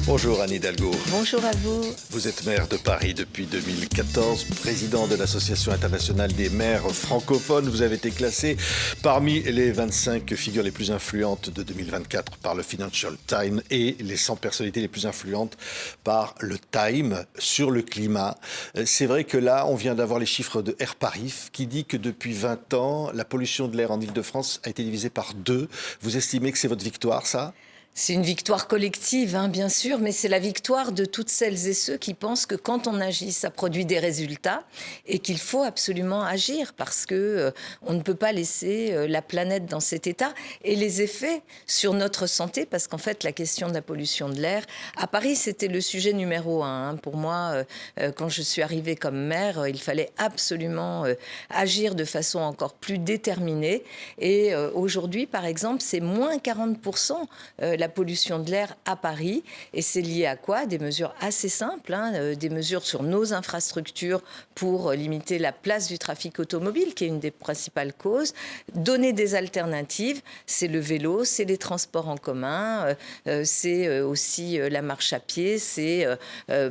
Bonjour Anne Hidalgo. Bonjour à vous. Vous êtes maire de Paris depuis 2014, président de l'Association internationale des maires francophones. Vous avez été classé parmi les 25 figures les plus influentes de 2024 par le Financial Times et les 100 personnalités les plus influentes par le Time sur le climat. C'est vrai que là, on vient d'avoir les chiffres de Air Paris qui dit que depuis 20 ans, la pollution de l'air en Île-de-France a été divisée par 2. Vous estimez que c'est votre victoire, ça ? C'est une victoire collective, bien sûr, mais c'est la victoire de toutes celles et ceux qui pensent que quand on agit, ça produit des résultats et qu'il faut absolument agir parce que on ne peut pas laisser la planète dans cet état et les effets sur notre santé, parce qu'en fait, la question de la pollution de l'air, à Paris, c'était le sujet numéro 1. Pour moi, quand je suis arrivée comme maire, il fallait absolument agir de façon encore plus déterminée. Et aujourd'hui, par exemple, c'est moins 40% la pollution de l'air à Paris. Et c'est lié à quoi ? Des mesures assez simples, des mesures sur nos infrastructures pour limiter la place du trafic automobile, qui est une des principales causes. Donner des alternatives, c'est le vélo, c'est les transports en commun, c'est aussi la marche à pied, c'est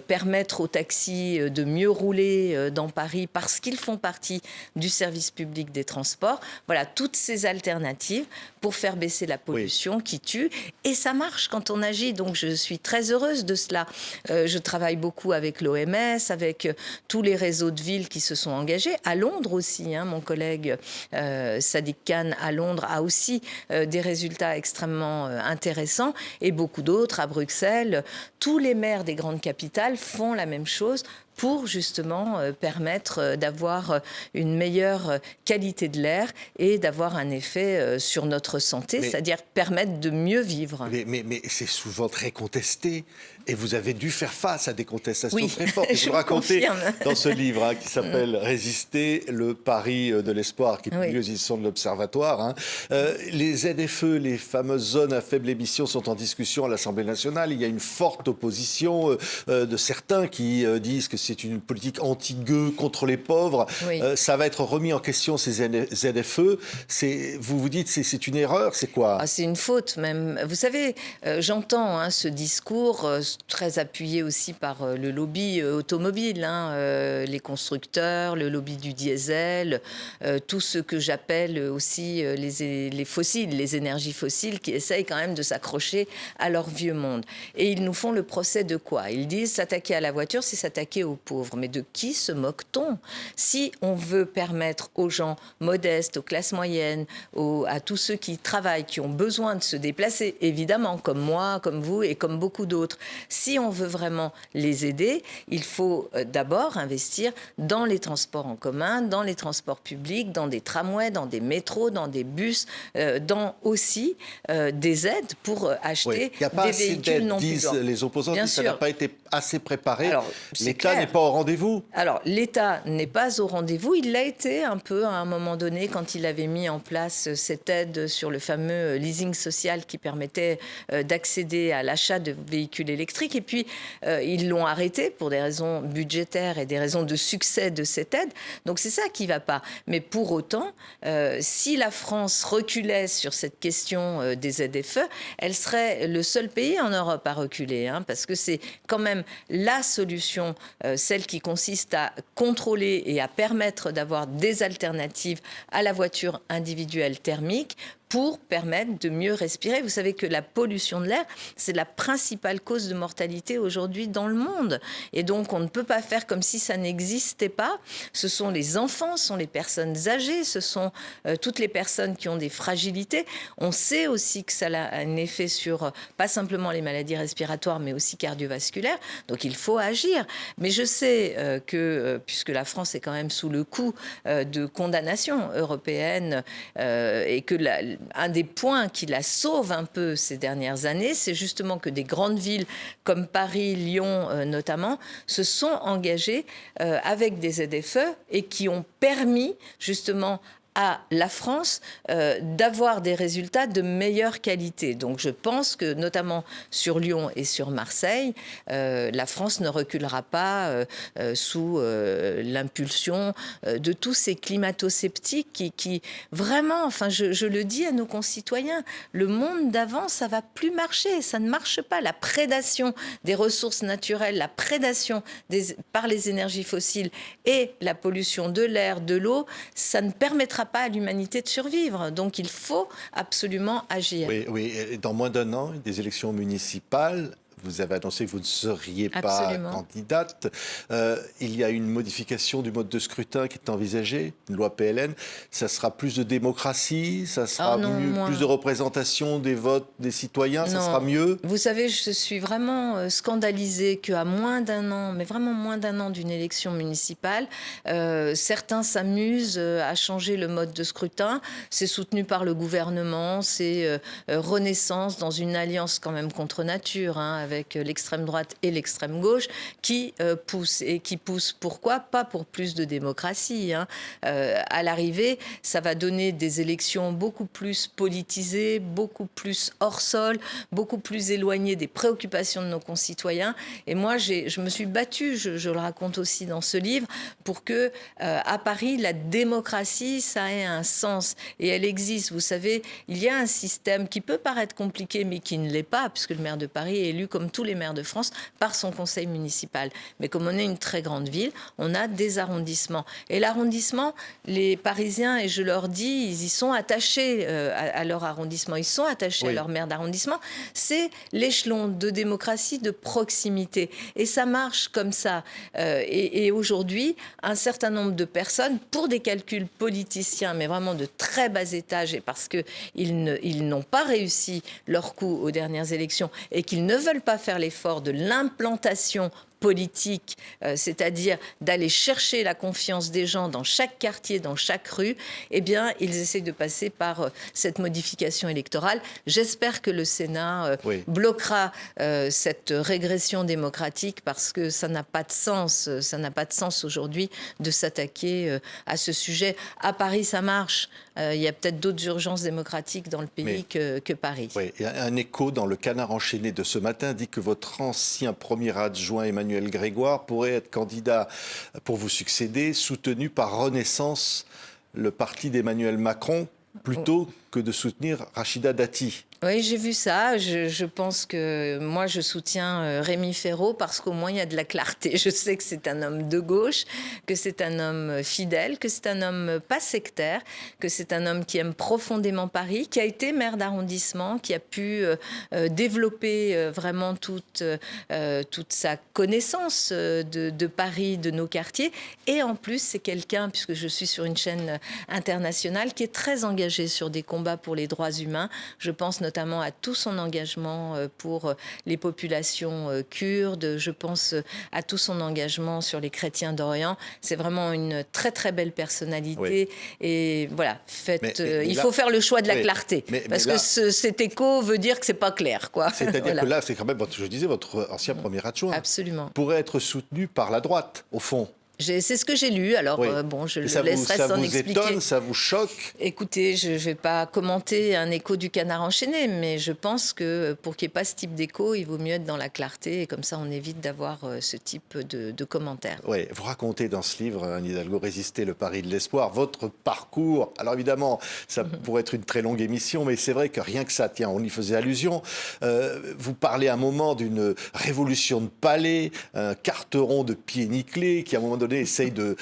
permettre aux taxis de mieux rouler dans Paris parce qu'ils font partie du service public des transports. Voilà, toutes ces alternatives pour faire baisser la pollution qui tue. Et ça marche quand on agit, donc je suis très heureuse de cela. Je travaille beaucoup avec l'OMS, avec tous les réseaux de villes qui se sont engagés. À Londres aussi, mon collègue Sadiq Khan à Londres a aussi des résultats extrêmement intéressants et beaucoup d'autres à Bruxelles. Tous les maires des grandes capitales font la même chose pour justement permettre d'avoir une meilleure qualité de l'air et d'avoir un effet sur notre santé, c'est-à-dire permettre de mieux vivre. Mais c'est souvent très contesté et vous avez dû faire face à des contestations très fortes. Je vous racontez confirme. dans ce livre qui s'appelle « Résister, le pari de l'espoir » qui est publié aux éditions de l'Observatoire. Les ZFE, les fameuses zones à faible émission, sont en discussion à l'Assemblée nationale. Il y a une forte opposition de certains qui disent que c'est une politique anti-gueux contre les pauvres. Ça va être remis en question, ces ZFE. Vous vous dites que c'est une erreur, c'est quoi ? C'est une faute même. Vous savez, j'entends ce discours très appuyé aussi par le lobby automobile, les constructeurs, le lobby du diesel, tout ce que j'appelle aussi les fossiles, les énergies fossiles qui essayent quand même de s'accrocher à leur vieux monde. Et ils nous font le procès de quoi ? Ils disent s'attaquer à la voiture, c'est s'attaquer aux pauvres. Mais de qui se moque-t-on ? Si on veut permettre aux gens modestes, aux classes moyennes, à tous ceux qui travaillent, qui ont besoin de se déplacer, évidemment, comme moi, comme vous et comme beaucoup d'autres, si on veut vraiment les aider, il faut d'abord investir dans les transports en commun, dans les transports publics, dans des tramways, dans des métros, dans des bus, dans aussi des aides pour acheter des véhicules non plus lourds. Les opposants disent que ça n'a pas été assez préparé. Alors, l'État n'est pas au rendez-vous. Alors, l'État n'est pas au rendez-vous. Il l'a été un peu à un moment donné quand il avait mis en place cette aide sur le fameux leasing social qui permettait d'accéder à l'achat de véhicules électriques. Et puis, ils l'ont arrêté pour des raisons budgétaires et des raisons de succès de cette aide. Donc, c'est ça qui ne va pas. Mais pour autant, si la France reculait sur cette question des ZFE, elle serait le seul pays en Europe à reculer, parce que c'est quand même la solution, celle qui consiste à contrôler et à permettre d'avoir des alternatives à la voiture individuelle thermique pour permettre de mieux respirer. Vous savez que la pollution de l'air, c'est la principale cause de mortalité aujourd'hui dans le monde. Et donc, on ne peut pas faire comme si ça n'existait pas. Ce sont les enfants, ce sont les personnes âgées, ce sont toutes les personnes qui ont des fragilités. On sait aussi que ça a un effet sur pas simplement les maladies respiratoires, mais aussi cardiovasculaires. Donc, il faut agir. Mais je sais que, puisque la France est quand même sous le coup de condamnations européennes et que un des points qui la sauve un peu ces dernières années, c'est justement que des grandes villes comme Paris, Lyon notamment, se sont engagées avec des ZFE et qui ont permis justement à la France d'avoir des résultats de meilleure qualité. Donc je pense que notamment sur Lyon et sur Marseille, la France ne reculera pas sous l'impulsion de tous ces climato-sceptiques qui vraiment, enfin je le dis à nos concitoyens, le monde d'avant, ça va plus marcher, ça ne marche pas. La prédation des ressources naturelles, la prédation par les énergies fossiles et la pollution de l'air, de l'eau, ça ne permettra pas à l'humanité de survivre. Donc il faut absolument agir. Oui, et dans moins d'un an, des élections municipales. Vous avez annoncé que vous ne seriez pas candidate. Il y a une modification du mode de scrutin qui est envisagée, une loi PLN. Ça sera plus de démocratie, ça sera plus de représentation des votes des citoyens, ça sera mieux. Vous savez, je suis vraiment scandalisée qu'à moins d'un an, mais vraiment moins d'un an d'une élection municipale, certains s'amusent à changer le mode de scrutin. C'est soutenu par le gouvernement, c'est Renaissance dans une alliance quand même contre nature, avec l'extrême droite et l'extrême gauche, qui poussent. Et qui poussent pourquoi ? Pas pour plus de démocratie. À l'arrivée, ça va donner des élections beaucoup plus politisées, beaucoup plus hors sol, beaucoup plus éloignées des préoccupations de nos concitoyens. Et moi, je me suis battue, je le raconte aussi dans ce livre, pour que à Paris, la démocratie, ça ait un sens. Et elle existe. Vous savez, il y a un système qui peut paraître compliqué, mais qui ne l'est pas, puisque le maire de Paris est élu comme tous les maires de France par son conseil municipal. Mais comme on est une très grande ville, on a des arrondissements. Et l'arrondissement, les Parisiens, et je leur dis, ils y sont attachés à leur arrondissement, ils sont attachés à leur maire d'arrondissement. C'est l'échelon de démocratie de proximité. Et ça marche comme ça. Et aujourd'hui, un certain nombre de personnes, pour des calculs politiciens, mais vraiment de très bas étage, et parce qu'ils n'ont pas réussi leur coup aux dernières élections et qu'ils ne veulent pas faire l'effort de l'implantation politique, c'est-à-dire d'aller chercher la confiance des gens dans chaque quartier, dans chaque rue, eh bien, ils essayent de passer par cette modification électorale. J'espère que le Sénat bloquera cette régression démocratique, parce que ça n'a pas de sens. Ça n'a pas de sens aujourd'hui de s'attaquer à ce sujet. À Paris, ça marche. Il y a peut-être d'autres urgences démocratiques dans le pays que Paris. Oui, un écho dans le Canard enchaîné de ce matin dit que votre ancien premier adjoint Emmanuel Grégoire pourrait être candidat pour vous succéder, soutenu par Renaissance, le parti d'Emmanuel Macron, plutôt que de soutenir Rachida Dati. Oui, j'ai vu ça. Je pense que moi, je soutiens Rémi Féraud parce qu'au moins, il y a de la clarté. Je sais que c'est un homme de gauche, que c'est un homme fidèle, que c'est un homme pas sectaire, que c'est un homme qui aime profondément Paris, qui a été maire d'arrondissement, qui a pu développer vraiment toute sa connaissance de Paris, de nos quartiers. Et en plus, c'est quelqu'un, puisque je suis sur une chaîne internationale, qui est très engagé sur des combats pour les droits humains. Je pense notamment à tout son engagement pour les populations kurdes. Je pense à tout son engagement sur les chrétiens d'Orient. C'est vraiment une très très belle personnalité. Et voilà, il faut faire le choix de la clarté. Parce que cet écho veut dire que c'est pas clair, quoi. C'est-à-dire que là, c'est quand même, je disais, votre ancien premier adjoint. Absolument. Pourrait être soutenu par la droite, au fond. C'est ce que j'ai lu, alors je le laisserai s'en expliquer. Ça vous étonne, ça vous choque ? Écoutez, je ne vais pas commenter un écho du Canard enchaîné, mais je pense que pour qu'il n'y ait pas ce type d'écho, il vaut mieux être dans la clarté, et comme ça on évite d'avoir ce type de commentaires. Oui, vous racontez dans ce livre, Anne Hidalgo, Résister, le pari de l'espoir, votre parcours. Alors évidemment, ça pourrait être une très longue émission, mais c'est vrai que rien que ça, tiens, on y faisait allusion. Vous parlez à un moment d'une révolution de palais, un Carteron de pieds nickelés qui à un moment donné essaye de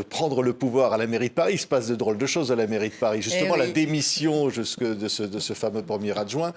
prendre le pouvoir à la mairie de Paris. Il se passe de drôles de choses à la mairie de Paris. Justement, la démission de ce fameux premier adjoint.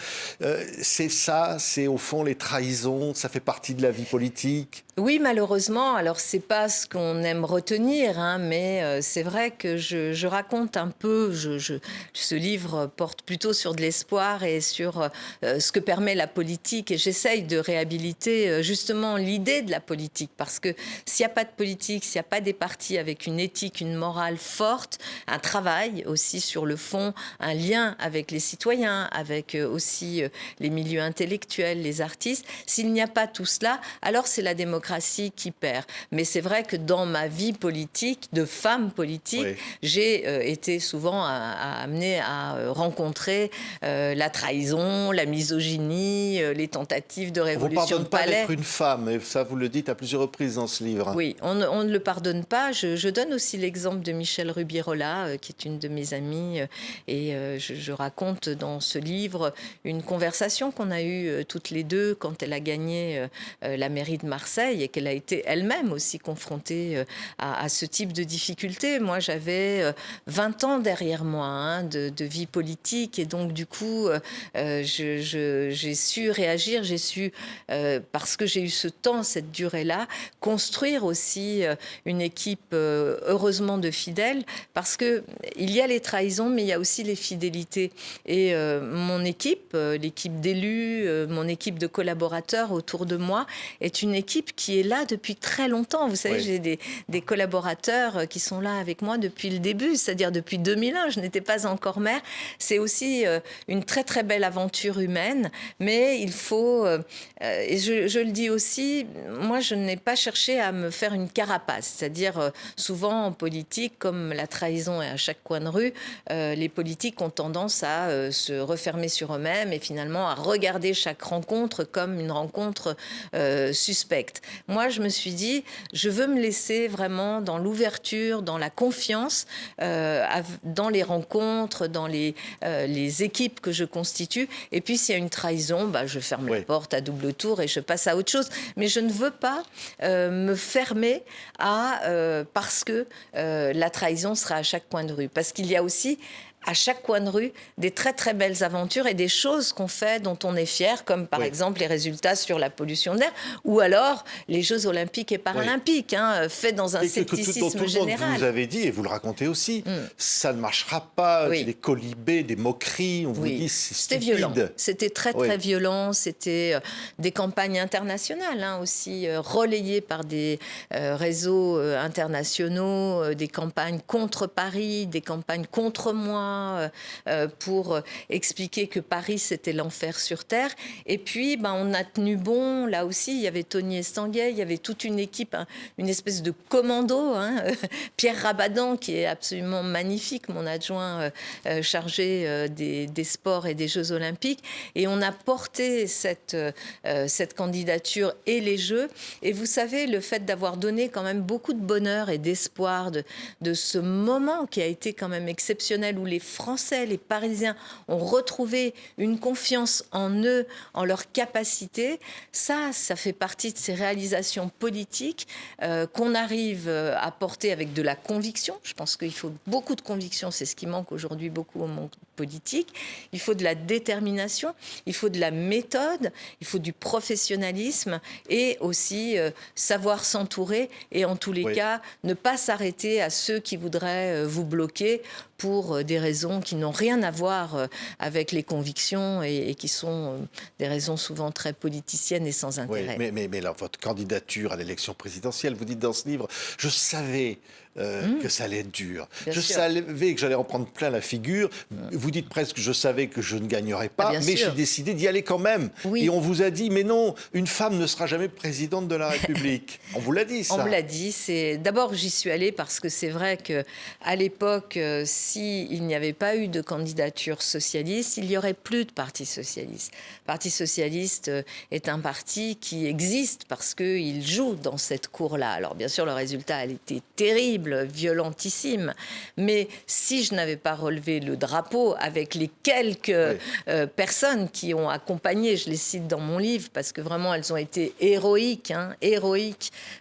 C'est ça, c'est au fond les trahisons, ça fait partie de la vie politique. Oui, malheureusement. Alors, c'est pas ce qu'on aime retenir, mais c'est vrai que je raconte un peu. Ce livre porte plutôt sur de l'espoir et sur ce que permet la politique. Et j'essaye de réhabiliter justement l'idée de la politique. Parce que s'il n'y a pas de politique, politique, s'il n'y a pas des partis avec une éthique, une morale forte, un travail aussi sur le fond, un lien avec les citoyens, avec aussi les milieux intellectuels, les artistes, s'il n'y a pas tout cela, alors c'est la démocratie qui perd. Mais c'est vrai que dans ma vie politique, de femme politique, Oui. j'ai été souvent amenée à rencontrer la trahison, la misogynie, les tentatives de On ne vous révolution pardonne de pas palais. d'être une femme, et ça vous le dites à plusieurs reprises dans ce livre. Oui, on ne le pardonne pas. Je donne aussi l'exemple de Michel Rubirola, qui est une de mes amies, et je raconte dans ce livre une conversation qu'on a eue toutes les deux quand elle a gagné la mairie de Marseille et qu'elle a été elle-même aussi confrontée à ce type de difficultés. Moi, j'avais 20 ans derrière moi de vie politique et donc du coup, j'ai su réagir, j'ai su, parce que j'ai eu ce temps, cette durée-là, construire aussi une équipe heureusement de fidèles, parce que il y a les trahisons, mais il y a aussi les fidélités. Et mon équipe, l'équipe d'élus, mon équipe de collaborateurs autour de moi, est une équipe qui est là depuis très longtemps. Vous savez, j'ai des collaborateurs qui sont là avec moi depuis le début, c'est-à-dire depuis 2001. Je n'étais pas encore maire. C'est aussi une très très belle aventure humaine, mais il faut, et je le dis aussi, moi je n'ai pas cherché à me faire une carapace, c'est-à-dire souvent en politique, comme la trahison est à chaque coin de rue, les politiques ont tendance à se refermer sur eux-mêmes et finalement à regarder chaque rencontre comme une rencontre suspecte. Moi je me suis dit, je veux me laisser vraiment dans l'ouverture, dans la confiance, dans les rencontres, dans les équipes que je constitue. Et puis s'il y a une trahison, je ferme la porte à double tour et je passe à autre chose. Mais je ne veux pas me fermer parce que la trahison sera à chaque coin de rue. Parce qu'il y a aussi à chaque coin de rue des très très belles aventures et des choses qu'on fait dont on est fier, comme par exemple les résultats sur la pollution de l'air, ou alors les Jeux Olympiques et Paralympiques, faits dans un scepticisme général. Vous avez dit, et vous le racontez aussi, ça ne marchera pas, des colibés, des moqueries, on vous dit c'est stupide. C'était violent, c'était très très violent, c'était des campagnes internationales aussi, relayées par des réseaux internationaux, des campagnes contre Paris, des campagnes contre moi, pour expliquer que Paris, c'était l'enfer sur Terre. Et puis, on a tenu bon. Là aussi, il y avait Tony Estanguet, il y avait toute une équipe, une espèce de commando. Pierre Rabadan, qui est absolument magnifique, mon adjoint chargé des sports et des Jeux Olympiques. Et on a porté cette candidature et les Jeux. Et vous savez, le fait d'avoir donné quand même beaucoup de bonheur et d'espoir de ce moment qui a été quand même exceptionnel, où les Français, les Parisiens ont retrouvé une confiance en eux, en leur capacité. Ça fait partie de ces réalisations politiques qu'on arrive à porter avec de la conviction. Je pense qu'il faut beaucoup de conviction, c'est ce qui manque aujourd'hui beaucoup au monde politique. Il faut de la détermination, il faut de la méthode, il faut du professionnalisme et aussi savoir s'entourer et en tous les cas ne pas s'arrêter à ceux qui voudraient vous bloquer pour des raisons qui n'ont rien à voir avec les convictions et qui sont des raisons souvent très politiciennes et sans intérêt. Oui, mais alors, votre candidature à l'élection présidentielle, vous dites dans ce livre, je savais que ça allait être dur. Je savais que j'allais en prendre plein la figure. Vous dites presque, je savais que je ne gagnerais pas, mais j'ai décidé d'y aller quand même. Et on vous a dit, mais non, une femme ne sera jamais présidente de la République. On vous l'a dit, ça. On me l'a dit. D'abord, j'y suis allée parce que c'est vrai qu'à l'époque, s'il n'y avait pas eu de candidature socialiste, il n'y aurait plus de parti socialiste. Le Parti socialiste est un parti qui existe parce qu'il joue dans cette cour-là. Alors, bien sûr, le résultat a été terrible, violentissime. Mais si je n'avais pas relevé le drapeau avec les quelques personnes qui ont accompagné, je les cite dans mon livre, parce que vraiment, elles ont été héroïques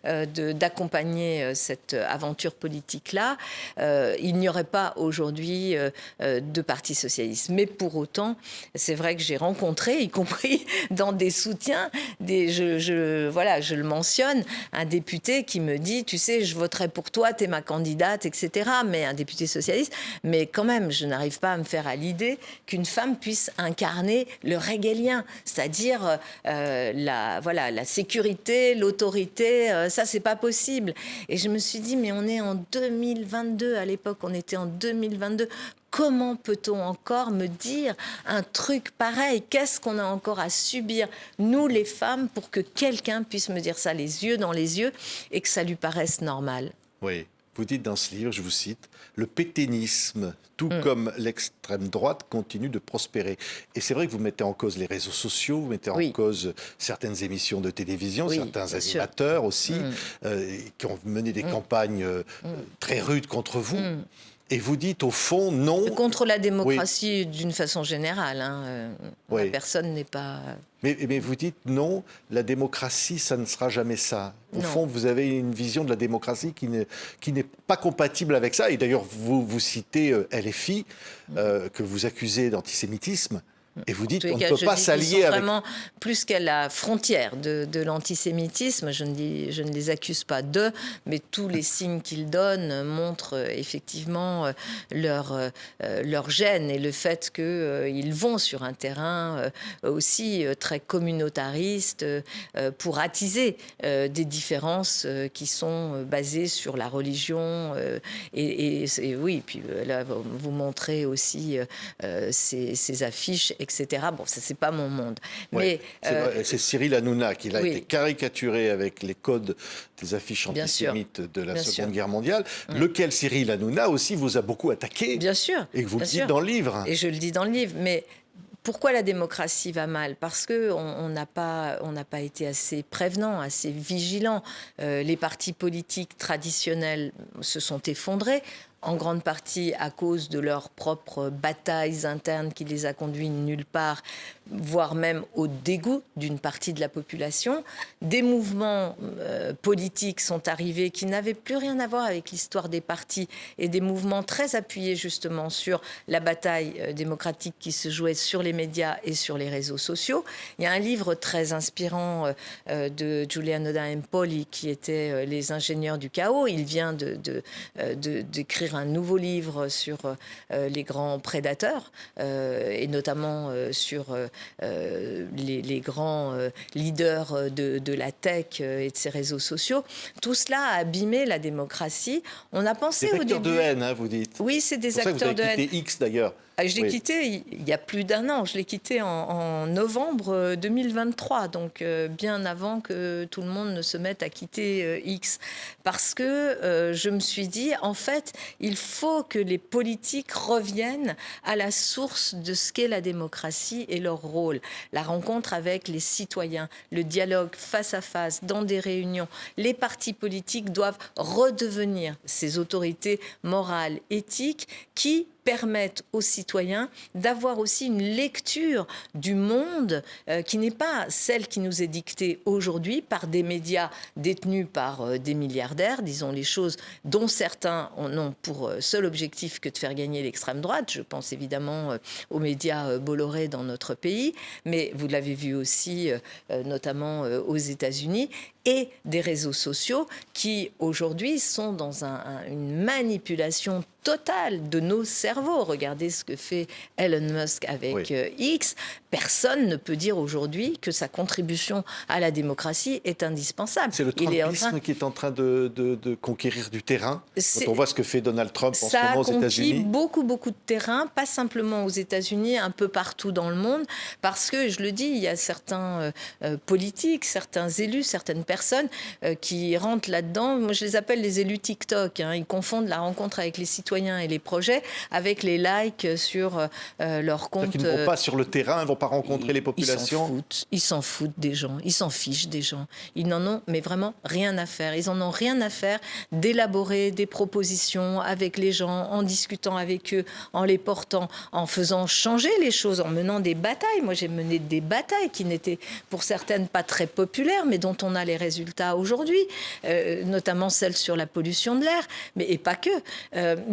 d'accompagner cette aventure politique-là, il n'y aurait pas aujourd'hui de parti socialiste. Mais pour autant, c'est vrai que j'ai rencontré, y compris dans des soutiens, je le mentionne, un député qui me dit, tu sais, je voterai pour toi, t'es ma ma candidate, etc., mais un député socialiste. Mais quand même, je n'arrive pas à me faire à l'idée qu'une femme puisse incarner le régalien, c'est-à-dire la sécurité, l'autorité, ça, c'est pas possible. Et je me suis dit, mais on est en 2022, à l'époque, on était en 2022. Comment peut-on encore me dire un truc pareil? Qu'est-ce qu'on a encore à subir, nous les femmes, pour que quelqu'un puisse me dire ça les yeux dans les yeux et que ça lui paraisse normal? Oui, vous dites dans ce livre, je vous cite, « Le pétainisme, tout comme l'extrême droite, continue de prospérer ». Et c'est vrai que vous mettez en cause les réseaux sociaux, vous mettez en cause certaines émissions de télévision, certains animateurs aussi, qui ont mené des campagnes très rudes contre vous. Et vous dites, au fond, non... Contre la démocratie d'une façon générale. La personne n'est pas... Mais vous dites, non, la démocratie, ça ne sera jamais ça. Au fond, vous avez une vision de la démocratie qui n'est pas compatible avec ça. Et d'ailleurs, vous citez LFI, que vous accusez d'antisémitisme. Et vous dites qu'on ne peut pas s'allier avec... Vraiment plus qu'à la frontière de l'antisémitisme. Je ne les accuse pas d'eux, mais tous les signes qu'ils donnent montrent effectivement leur gêne et le fait qu'ils vont sur un terrain aussi très communautariste pour attiser des différences qui sont basées sur la religion. Et oui, puis là, vous montrez aussi ces affiches, etc. Bon, ça, c'est pas mon monde. Mais c'est Cyril Hanouna qui a été caricaturé avec les codes des affiches antisémites de la Seconde Guerre mondiale, lequel Cyril Hanouna aussi vous a beaucoup attaqué. Bien sûr. Et que vous le dites dans le livre. Et je le dis dans le livre, mais... Pourquoi la démocratie va mal? Parce qu'on n'a pas été assez prévenant, assez vigilant. Les partis politiques traditionnels se sont effondrés, en grande partie à cause de leurs propres batailles internes qui les a conduits nulle part, voire même au dégoût d'une partie de la population. Des mouvements politiques sont arrivés qui n'avaient plus rien à voir avec l'histoire des partis et des mouvements très appuyés justement sur la bataille démocratique qui se jouait sur les médias et sur les réseaux sociaux. Il y a un livre très inspirant de Giuliano d'Empoli qui était Les ingénieurs du chaos. Il vient d'écrire un nouveau livre sur les grands prédateurs et notamment sur les grands leaders de la tech et de ces réseaux sociaux. Tout cela a abîmé la démocratie. On a pensé au début... Des acteurs de haine, vous dites. Oui, c'est des acteurs de haine. Vous avez quitté X d'ailleurs. Je l'ai quitté il y a plus d'un an. Je l'ai quitté en novembre 2023, donc bien avant que tout le monde ne se mette à quitter X. Parce que je me suis dit, en fait, il faut que les politiques reviennent à la source de ce qu'est la démocratie et leur rôle. La rencontre avec les citoyens, le dialogue face à face, dans des réunions. Les partis politiques doivent redevenir ces autorités morales, éthiques, qui permettent aux citoyens d'avoir aussi une lecture du monde qui n'est pas celle qui nous est dictée aujourd'hui par des médias détenus par des milliardaires, disons les choses, dont certains n'ont pour seul objectif que de faire gagner l'extrême droite. Je pense évidemment aux médias Bolloré dans notre pays, mais vous l'avez vu aussi notamment aux États-Unis, et des réseaux sociaux qui aujourd'hui sont dans une manipulation totale de nos cerveaux. Regardez ce que fait Elon Musk avec X. Personne ne peut dire aujourd'hui que sa contribution à la démocratie est indispensable. C'est le trumpisme qui est en train de conquérir du terrain. Quand on voit ce que fait Donald Trump en ce moment aux États-Unis. Ça a conquis beaucoup de terrain, pas simplement aux États-Unis, un peu partout dans le monde, parce que, je le dis, il y a certains politiques, certains élus, certaines personnes qui rentrent là-dedans. Moi, je les appelle les élus TikTok. Ils confondent la rencontre avec les citoyens et les projets avec les likes sur leur compte. Ils ne vont pas sur le terrain, ils ne vont pas rencontrer les populations. Ils s'en foutent des gens, ils s'en fichent des gens. Ils n'en ont mais vraiment rien à faire. Ils en ont rien à faire d'élaborer des propositions avec les gens, en discutant avec eux, en les portant, en faisant changer les choses, en menant des batailles. Moi, j'ai mené des batailles qui n'étaient pour certaines pas très populaires, mais dont on a les résultats aujourd'hui, notamment celles sur la pollution de l'air, et pas que.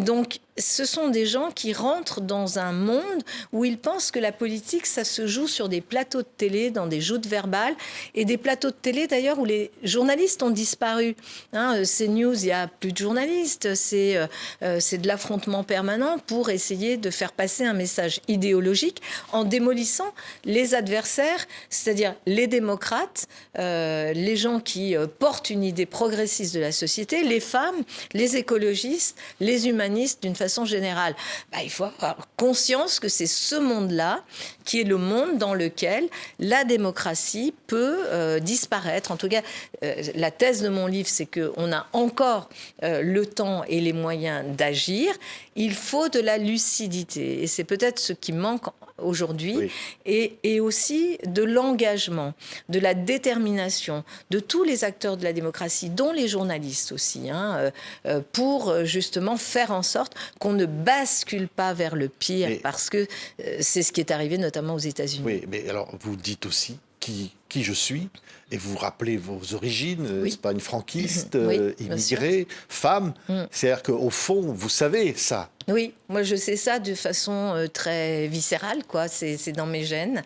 Donc, ce sont des gens qui rentrent dans un monde où ils pensent que la politique, ça se joue sur des plateaux de télé, dans des joutes verbales, et des plateaux de télé d'ailleurs où les journalistes ont disparu. CNews, il n'y a plus de journalistes, c'est de l'affrontement permanent pour essayer de faire passer un message idéologique en démolissant les adversaires, c'est-à-dire les démocrates, les gens qui portent une idée progressiste de la société, les femmes, les écologistes, les humanistes d'une façon générale. Il faut avoir conscience que c'est ce monde-là qui est le monde dans lequel la démocratie peut disparaître. En tout cas, la thèse de mon livre, c'est qu'on a encore le temps et les moyens d'agir. Il faut de la lucidité. Et c'est peut-être ce qui manque aujourd'hui, oui. et aussi de l'engagement, de la détermination de tous les acteurs de la démocratie, dont les journalistes aussi, pour justement faire en sorte qu'on ne bascule pas vers le pire, parce que c'est ce qui est arrivé notamment aux États-Unis. Oui, mais alors vous dites aussi qui je suis, et vous rappelez vos origines, Espagne franquiste, immigrée, femme. C'est-à-dire qu'au fond, vous savez ça. Oui, moi je sais ça de façon très viscérale, quoi. C'est dans mes gènes,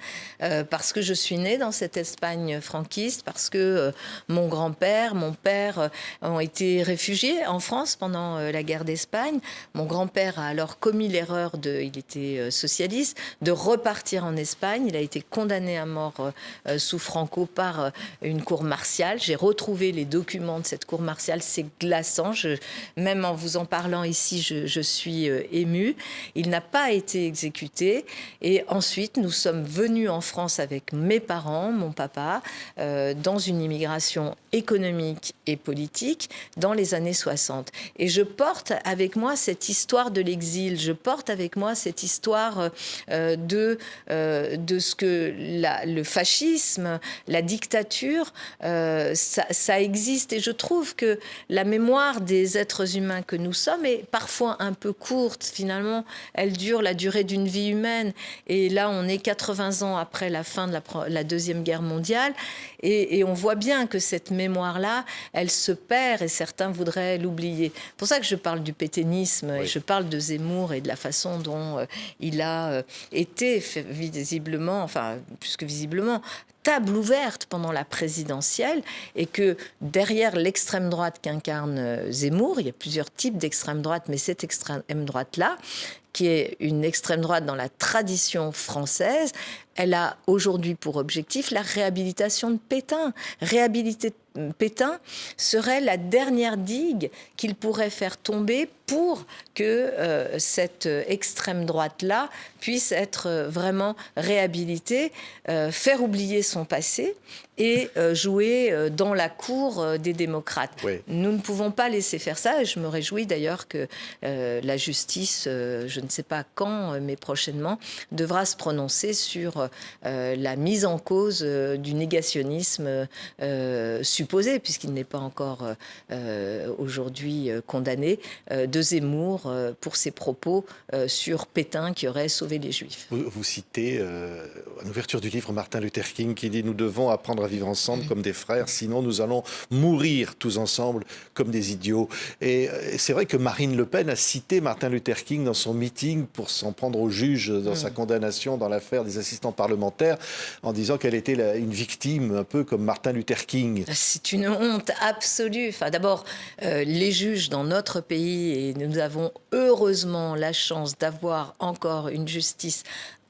parce que je suis née dans cette Espagne franquiste, parce que mon grand-père, mon père ont été réfugiés en France pendant la guerre d'Espagne. Mon grand-père a alors commis l'erreur il était socialiste, de repartir en Espagne. Il a été condamné à mort sous Franco par une cour martiale. J'ai retrouvé les documents de cette cour martiale, c'est glaçant. Même en vous en parlant ici, je suis émue. Il n'a pas été exécuté. Et ensuite, nous sommes venus en France avec mes parents, mon papa, dans une immigration économique et politique dans les années 60. Et je porte avec moi cette histoire de l'exil. Je porte avec moi cette histoire de ce que le fascisme, la dictature, ça existe. Et je trouve que la mémoire des êtres humains que nous sommes est parfois un peu courte. Finalement, elle dure la durée d'une vie humaine. Et là, on est 80 ans après la fin de la Deuxième Guerre mondiale. Et on voit bien que cette mémoire-là, elle se perd et certains voudraient l'oublier. C'est pour ça que je parle du pétainisme et je parle de Zemmour et de la façon dont il a été visiblement, enfin, plus que visiblement, table ouverte pendant la présidentielle, et que derrière l'extrême droite qu'incarne Zemmour, il y a plusieurs types d'extrême droite, mais cette extrême droite-là, qui est une extrême droite dans la tradition française, elle a aujourd'hui pour objectif la réhabilitation de Pétain. Réhabiliter Pétain serait la dernière digue qu'il pourrait faire tomber pour que cette extrême droite-là puisse être vraiment réhabilitée, faire oublier son passé et jouer dans la cour des démocrates. Oui. Nous ne pouvons pas laisser faire ça, et je me réjouis d'ailleurs que la justice, je ne sais pas quand, mais prochainement, devra se prononcer sur la mise en cause du négationnisme supposé, puisqu'il n'est pas encore aujourd'hui condamné, de Zemmour pour ses propos sur Pétain qui aurait sauvé les Juifs. Vous citez en ouverture du livre Martin Luther King qui dit « Nous devons apprendre à vivre ensemble comme des frères, sinon nous allons mourir tous ensemble comme des idiots ». Et c'est vrai que Marine Le Pen a cité Martin Luther King dans son meeting pour s'en prendre au juge dans sa condamnation dans l'affaire des assistants parlementaires, en disant qu'elle était une victime un peu comme Martin Luther King. C'est une honte absolue. Enfin, d'abord, les juges dans notre pays, et nous avons heureusement la chance d'avoir encore une justice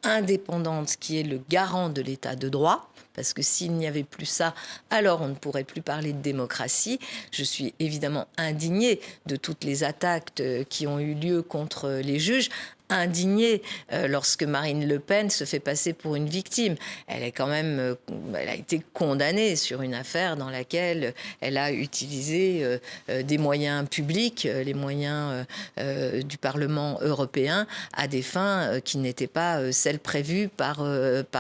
indépendante qui est le garant de l'état de droit, parce que s'il n'y avait plus ça, alors on ne pourrait plus parler de démocratie. Je suis évidemment indignée de toutes les attaques qui ont eu lieu contre les juges, indignée lorsque Marine Le Pen se fait passer pour une victime. Elle est quand même, elle a été condamnée sur une affaire dans laquelle elle a utilisé des moyens publics, les moyens du Parlement européen, à des fins qui n'étaient pas celles prévues par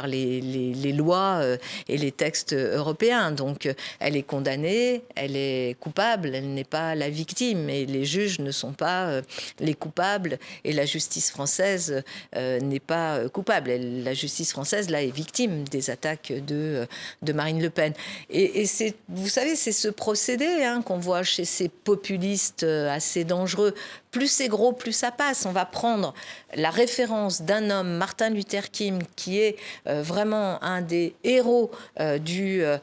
les lois et les textes européens. Donc elle est condamnée, elle est coupable, elle n'est pas la victime, et les juges ne sont pas les coupables, et la justice française n'est pas coupable. La justice française, là, est victime des attaques de Marine Le Pen. Et c'est, vous savez, c'est ce procédé qu'on voit chez ces populistes assez dangereux. plus c'est gros, plus ça passe. On va prendre la référence d'un homme, Martin Luther King, qui est vraiment un des héros de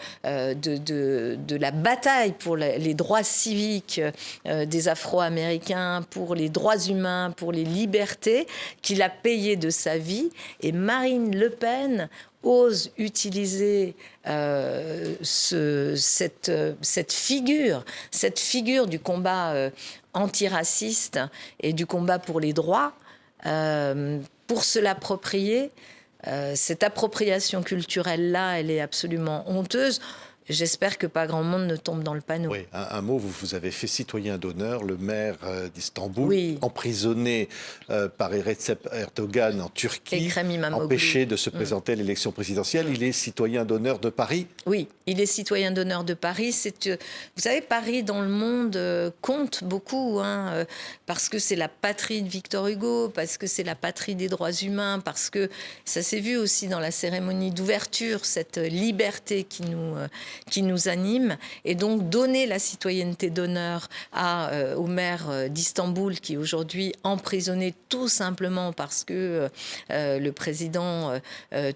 la bataille pour les droits civiques des Afro-Américains, pour les droits humains, pour les libertés, qu'il a payé de sa vie. Et Marine Le Pen ose utiliser cette figure du combat antiraciste et du combat pour les droits pour se l'approprier. Cette appropriation culturelle-là, elle est absolument honteuse. J'espère que pas grand monde ne tombe dans le panneau. Oui, un mot, vous avez fait citoyen d'honneur le maire d'Istanbul, oui. emprisonné par Recep Erdogan en Turquie, empêché de se présenter à l'élection présidentielle. Il est citoyen d'honneur de Paris ? Oui, il est citoyen d'honneur de Paris. Vous savez, Paris dans le monde compte beaucoup, parce que c'est la patrie de Victor Hugo, parce que c'est la patrie des droits humains, parce que ça s'est vu aussi dans la cérémonie d'ouverture, cette liberté qui nous anime, et donc donner la citoyenneté d'honneur au maire d'Istanbul, qui est aujourd'hui emprisonné tout simplement parce que le président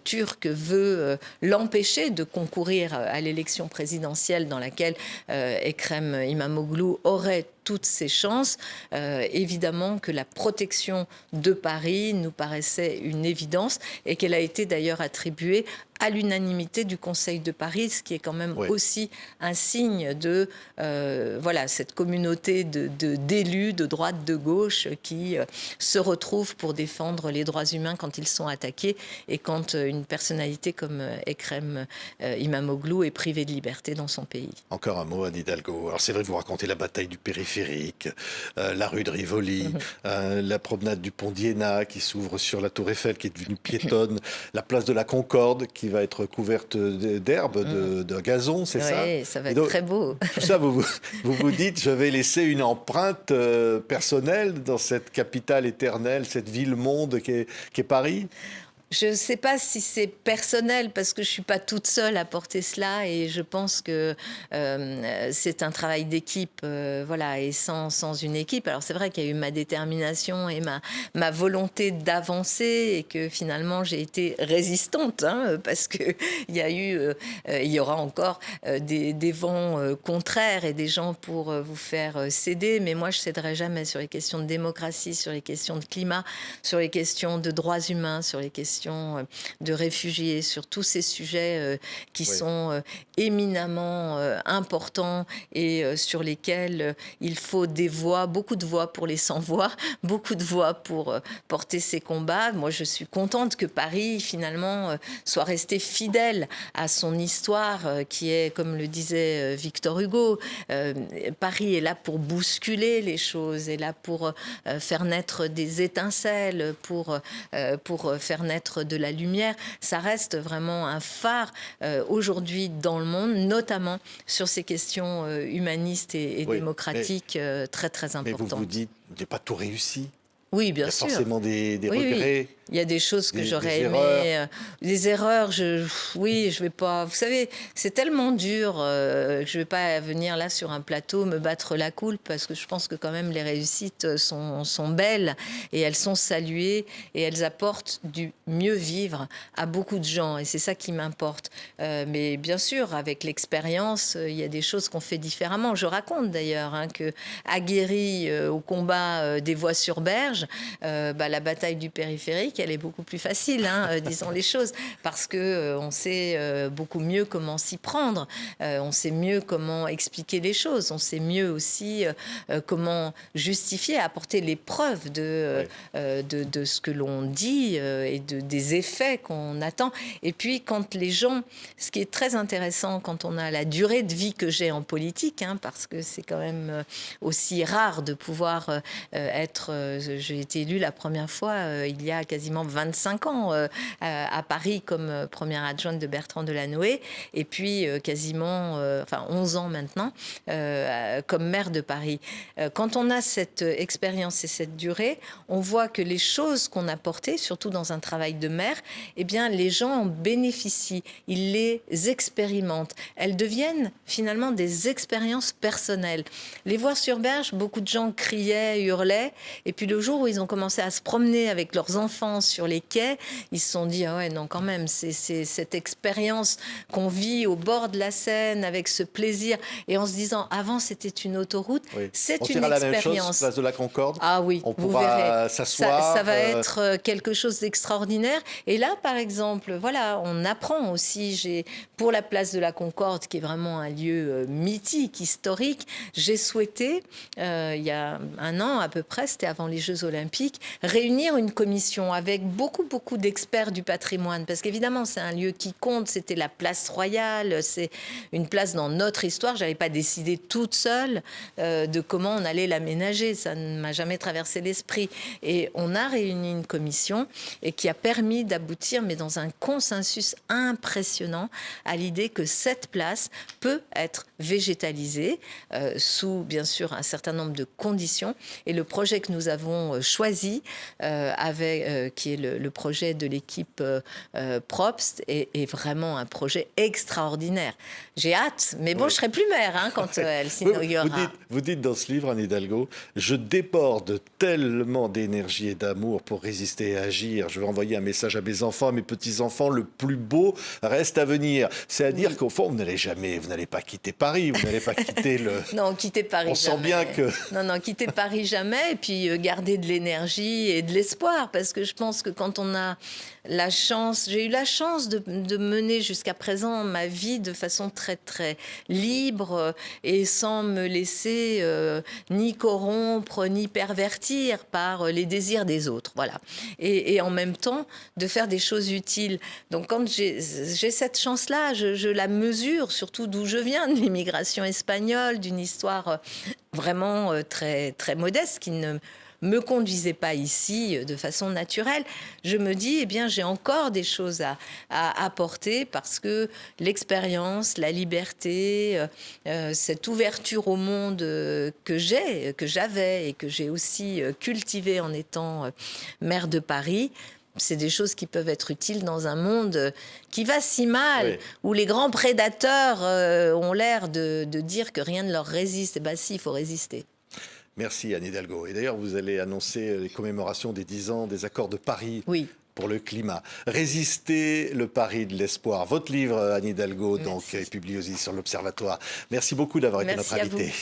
turc veut l'empêcher de concourir à l'élection présidentielle dans laquelle Ekrem İmamoğlu aurait toutes ses chances. Évidemment que la protection de Paris nous paraissait une évidence et qu'elle a été d'ailleurs attribuée à l'unanimité du Conseil de Paris, ce qui est quand même aussi un signe de cette communauté d'élus de droite, de gauche qui se retrouvent pour défendre les droits humains quand ils sont attaqués et quand une personnalité comme Ekrem İmamoğlu est privée de liberté dans son pays. Encore un mot, Anne Hidalgo. Alors c'est vrai que vous racontez la bataille du périphérique, la rue de Rivoli, la promenade du pont d'Iéna qui s'ouvre sur la Tour Eiffel qui est devenue piétonne, la place de la Concorde qui va être couverte d'herbe, de gazon, c'est ça ? Oui, ça va être très beau. Tout ça, vous dites, je vais laisser une empreinte personnelle dans cette capitale éternelle, cette ville-monde qui est Paris ? Je ne sais pas si c'est personnel parce que je ne suis pas toute seule à porter cela et je pense que c'est un travail d'équipe, et sans une équipe. Alors c'est vrai qu'il y a eu ma détermination et ma volonté d'avancer et que finalement j'ai été résistante parce qu'il y aura encore des vents contraires et des gens pour vous faire céder. Mais moi je ne céderai jamais sur les questions de démocratie, sur les questions de climat, sur les questions de droits humains, sur les questions de réfugiés, sur tous ces sujets qui sont éminemment importants et sur lesquels il faut des voix, beaucoup de voix pour les sans-voix, beaucoup de voix pour porter ces combats. Moi, je suis contente que Paris, finalement, soit resté fidèle à son histoire qui est, comme le disait Victor Hugo, Paris est là pour bousculer les choses, est là pour faire naître des étincelles, pour faire naître de la lumière. Ça reste vraiment un phare aujourd'hui dans le monde, notamment sur ces questions humanistes et démocratiques très, très importantes. Mais vous dites, vous n'avez pas tout réussi. Oui, bien sûr. Il y a forcément des regrets. Oui. Il y a des choses que j'aurais aimé. Des erreurs, je vais pas. Vous savez, c'est tellement dur. Je vais pas venir là sur un plateau me battre la coulpe parce que je pense que quand même les réussites sont belles et elles sont saluées et elles apportent du mieux vivre à beaucoup de gens et c'est ça qui m'importe. Mais bien sûr, avec l'expérience, il y a des choses qu'on fait différemment. Je raconte d'ailleurs que aguerri au combat des voies sur berge, la bataille du périphérique, elle est beaucoup plus facile, disons les choses, parce que on sait beaucoup mieux comment s'y prendre, on sait mieux comment expliquer les choses, on sait mieux aussi comment justifier, apporter les preuves de ce que l'on dit et des effets qu'on attend. Et puis quand les gens, ce qui est très intéressant quand on a la durée de vie que j'ai en politique, parce que c'est quand même aussi rare de pouvoir être... j'ai été élue la première fois il y a quasiment quasiment 25 ans à Paris comme première adjointe de Bertrand Delanoë, et puis quasiment 11 ans maintenant comme maire de Paris. Quand on a cette expérience et cette durée, on voit que les choses qu'on a portées, surtout dans un travail de maire, eh bien, les gens en bénéficient, ils les expérimentent. Elles deviennent finalement des expériences personnelles. Les Voirs-sur-Berge, beaucoup de gens criaient, hurlaient, et puis le jour où ils ont commencé à se promener avec leurs enfants sur les quais, ils se sont dit, ah ouais, non, quand même, c'est cette expérience qu'on vit au bord de la Seine avec ce plaisir, et en se disant, avant c'était une autoroute, Oui. c'est On une dira la même chose, expérience. place de la Concorde. Ah oui, On vous pourra verrez. s'asseoir. Ça va être quelque chose d'extraordinaire. Et là, par exemple, voilà, on apprend aussi. Pour la place de la Concorde, qui est vraiment un lieu mythique, historique, j'ai souhaité, il y a un an à peu près, c'était avant les Jeux Olympiques, réunir une commission avec beaucoup d'experts du patrimoine. Parce qu'évidemment, c'est un lieu qui compte. C'était la place royale. C'est une place dans notre histoire. Je n'avais pas décidé toute seule de comment on allait l'aménager. Ça ne m'a jamais traversé l'esprit. Et on a réuni une commission et qui a permis d'aboutir, mais dans un consensus impressionnant, à l'idée que cette place peut être végétalisée sous, bien sûr, un certain nombre de conditions. Et le projet que nous avons choisi, qui est le projet de l'équipe Probst, est vraiment un projet extraordinaire. J'ai hâte, mais bon, je serai plus maire quand elle s'inaugurera. Vous dites dans ce livre, Anne Hidalgo, je déborde tellement d'énergie et d'amour pour résister et agir. Je veux envoyer un message à mes enfants, à mes petits-enfants, le plus beau reste à venir. C'est à dire qu'au fond, vous n'allez pas quitter Paris, vous n'allez pas quitter le... Non, quitter Paris On jamais. sent bien que... Non, quitter Paris jamais, et puis garder de l'énergie et de l'espoir, parce que je pense que quand on a la chance, j'ai eu la chance de mener jusqu'à présent ma vie de façon très libre et sans me laisser ni corrompre ni pervertir par les désirs des autres, voilà. Et en même temps de faire des choses utiles. Donc quand j'ai cette chance-là, je la mesure, surtout d'où je viens, de l'immigration espagnole, d'une histoire vraiment très modeste qui ne me conduisait pas ici de façon naturelle. Je me dis, j'ai encore des choses à apporter, parce que l'expérience, la liberté, cette ouverture au monde que j'avais et que j'ai aussi cultivée en étant maire de Paris, c'est des choses qui peuvent être utiles dans un monde qui va si mal, où les grands prédateurs ont l'air de dire que rien ne leur résiste. Eh bien si, il faut résister. Merci Anne Hidalgo. Et d'ailleurs, vous allez annoncer les commémorations des 10 ans des accords de Paris pour le climat. Résister, le pari de l'espoir. Votre livre, Anne Hidalgo, donc, est publié aussi sur l'Observatoire. Merci beaucoup d'avoir été notre invitée.